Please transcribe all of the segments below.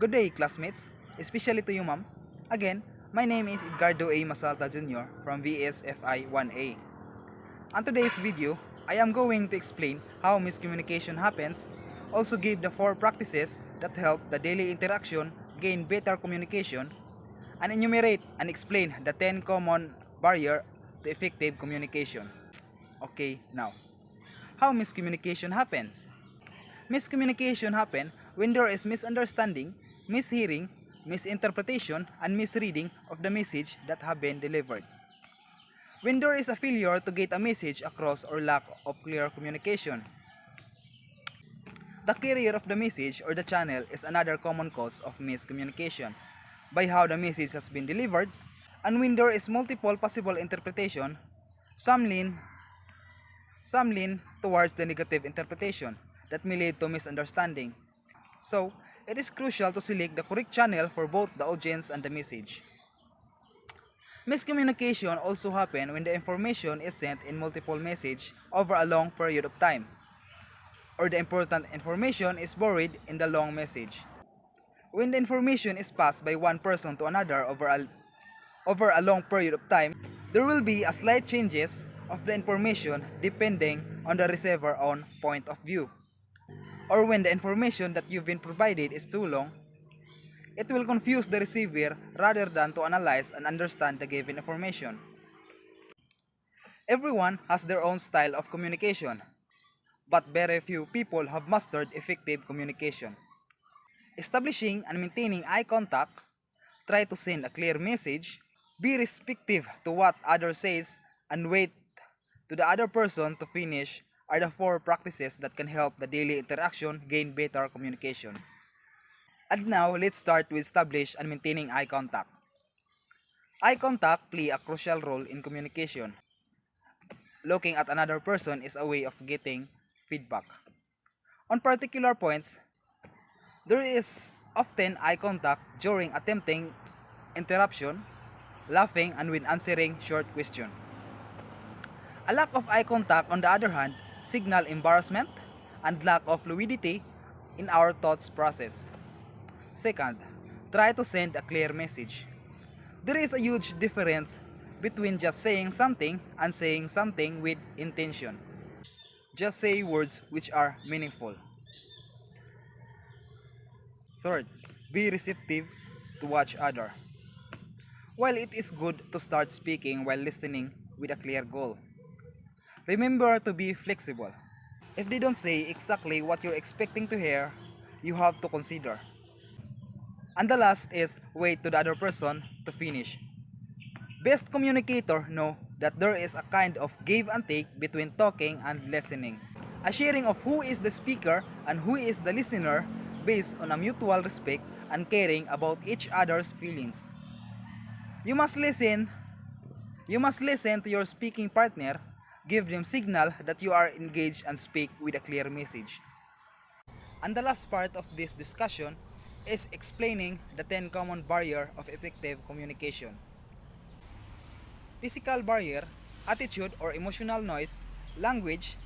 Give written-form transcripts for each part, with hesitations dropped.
Good day, classmates, especially to you, ma'am. Again, my name is Edgardo A. Masalta Jr. from VSFI 1A. On today's video, I am going to explain how miscommunication happens, also give the 4 practices that help the daily interaction gain better communication, and enumerate and explain the 10 common barriers to effective communication. Okay, now, how miscommunication happens? Miscommunication happen when there is misunderstanding, mishearing, misinterpretation, and misreading of the message that have been delivered. When there is a failure to get a message across or lack of clear communication. The carrier of the message or the channel is another common cause of miscommunication by how the message has been delivered, and when there is multiple possible interpretation, some lean towards the negative interpretation that may lead to misunderstanding. So, it is crucial to select the correct channel for both the audience and the message. Miscommunication also happens when the information is sent in multiple messages over a long period of time, or the important information is buried in the long message. When the information is passed by one person to another over a long period of time, there will be a slight changes of the information depending on the receiver own point of view. Or when the information that you've been provided is too long, it will confuse the receiver rather than to analyze and understand the given information. Everyone has their own style of communication, but very few people have mastered effective communication. Establishing and maintaining eye contact, try to send a clear message, be respectful to what other says, and wait to the other person to finish are the 4 practices that can help the daily interaction gain better communication. And now, let's start with establish and maintaining eye contact. Eye contact play a crucial role in communication. Looking at another person is a way of getting feedback. On particular points, there is often eye contact during attempting interruption, laughing, and when answering short questions. A lack of eye contact, on the other hand, signal embarrassment and lack of fluidity in our thoughts process. Second, try to send a clear message. There is a huge difference between just saying something and saying something with intention. Just say words which are meaningful. Third, be receptive to watch other. While it is good to start speaking while listening with a clear goal, remember to be flexible. If they don't say exactly what you're expecting to hear, you have to consider. And the last is wait to the other person to finish. Best communicator know that there is a kind of give and take between talking and listening. A sharing of who is the speaker and who is the listener based on a mutual respect and caring about each other's feelings. You must listen. You must listen to your speaking partner, give them signal that you are engaged and speak with a clear message. And the last part of this discussion is explaining the 10 common barriers of effective communication. Physical barrier, attitude or emotional noise, language,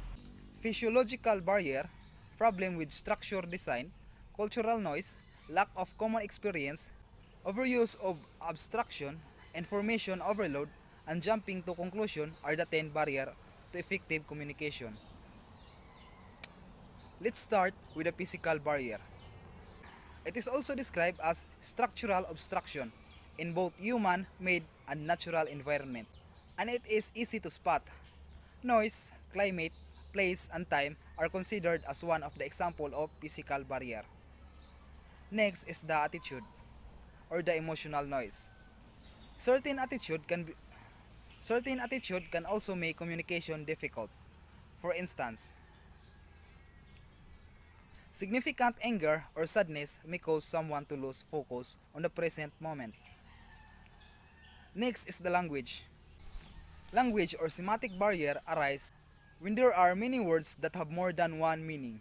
physiological barrier, problem with structure design, cultural noise, lack of common experience, overuse of abstraction, information overload, and jumping to conclusion are the 10 barriers to effective communication. Let's start with the physical barrier. It is also described as structural obstruction in both human-made and natural environment, and it is easy to spot. Noise, climate, place, and time are considered as one of the example of physical barrier. Next is the attitude or the emotional noise. Certain attitude can also make communication difficult. For instance, significant anger or sadness may cause someone to lose focus on the present moment. Next is the language. Language or semantic barrier arise when there are many words that have more than one meaning,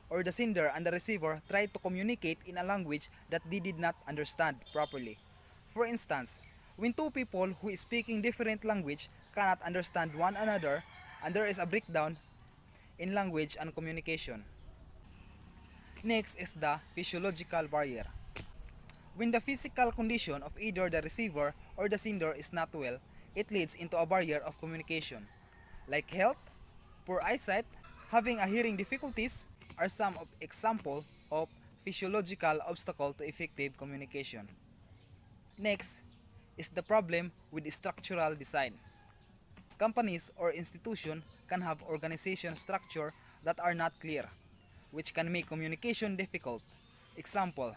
or the sender and the receiver try to communicate in a language that they did not understand properly. For instance, when two people who is speaking different language cannot understand one another and there is a breakdown in language and communication. Next is the physiological barrier. When the physical condition of either the receiver or the sender is not well, it leads into a barrier of communication, like health, poor eyesight, having a hearing difficulties are some of example of physiological obstacle to effective communication. Next is the problem with structural design. Companies or institutions can have organization structure that are not clear, which can make communication difficult. Example,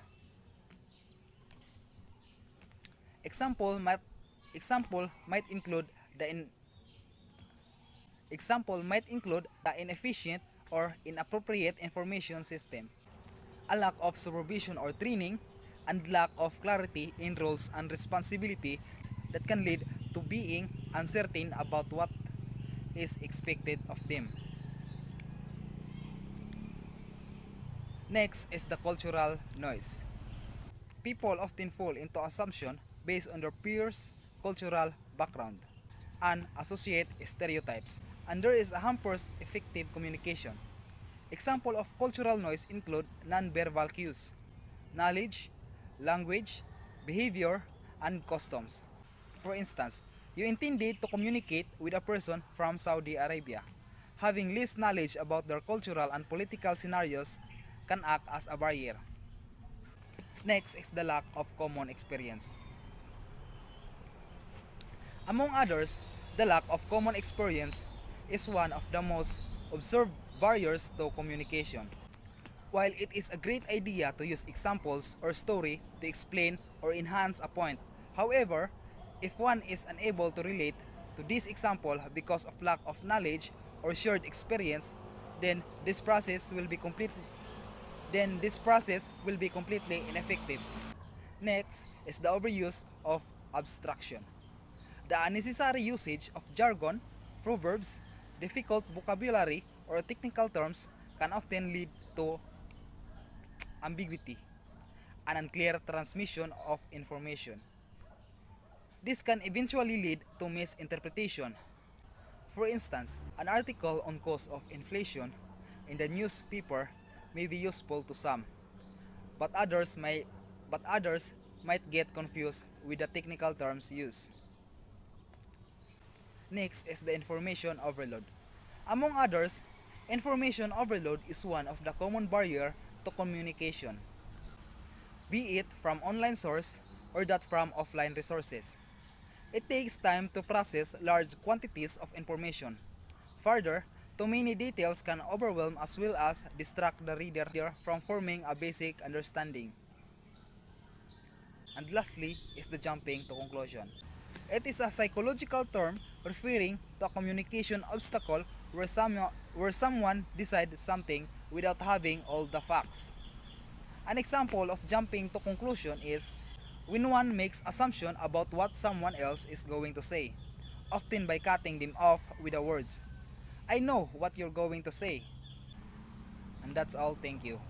example might example might include the in, example might include the inefficient or inappropriate information system, a lack of supervision or training, and lack of clarity in roles and responsibility that can lead to being uncertain about what is expected of them. Next is the cultural noise. People often fall into assumption based on their peers' cultural background and associate stereotypes, and there is a hampers effective communication. Example of cultural noise include non-verbal cues, knowledge, language, behavior, and customs. For instance, you intended to communicate with a person from Saudi Arabia. Having less knowledge about their cultural and political scenarios can act as a barrier. Next is the lack of common experience. Among others, the lack of common experience is one of the most observed barriers to communication. While it is a great idea to use examples or story to explain or enhance a point, however, if one is unable to relate to this example because of lack of knowledge or shared experience, then this process will be completely ineffective. Next is the overuse of abstraction. The unnecessary usage of jargon, proverbs, difficult vocabulary, or technical terms can often lead to ambiguity and unclear transmission of information. This can eventually lead to misinterpretation. For instance, an article on cost of inflation in the newspaper may be useful to some, but others might get confused with the technical terms used. Next is the information overload. Among others, information overload is one of the common barrier to communication, be it from online source or that from offline resources. It takes time to process large quantities of information. Further, too many details can overwhelm as well as distract the reader from forming a basic understanding. And lastly is the jumping to conclusion. It is a psychological term referring to a communication obstacle where someone decides something without having all the facts. An example of jumping to conclusion is when one makes assumption about what someone else is going to say, often by cutting them off with the words, "I know what you're going to say." And that's all, thank you.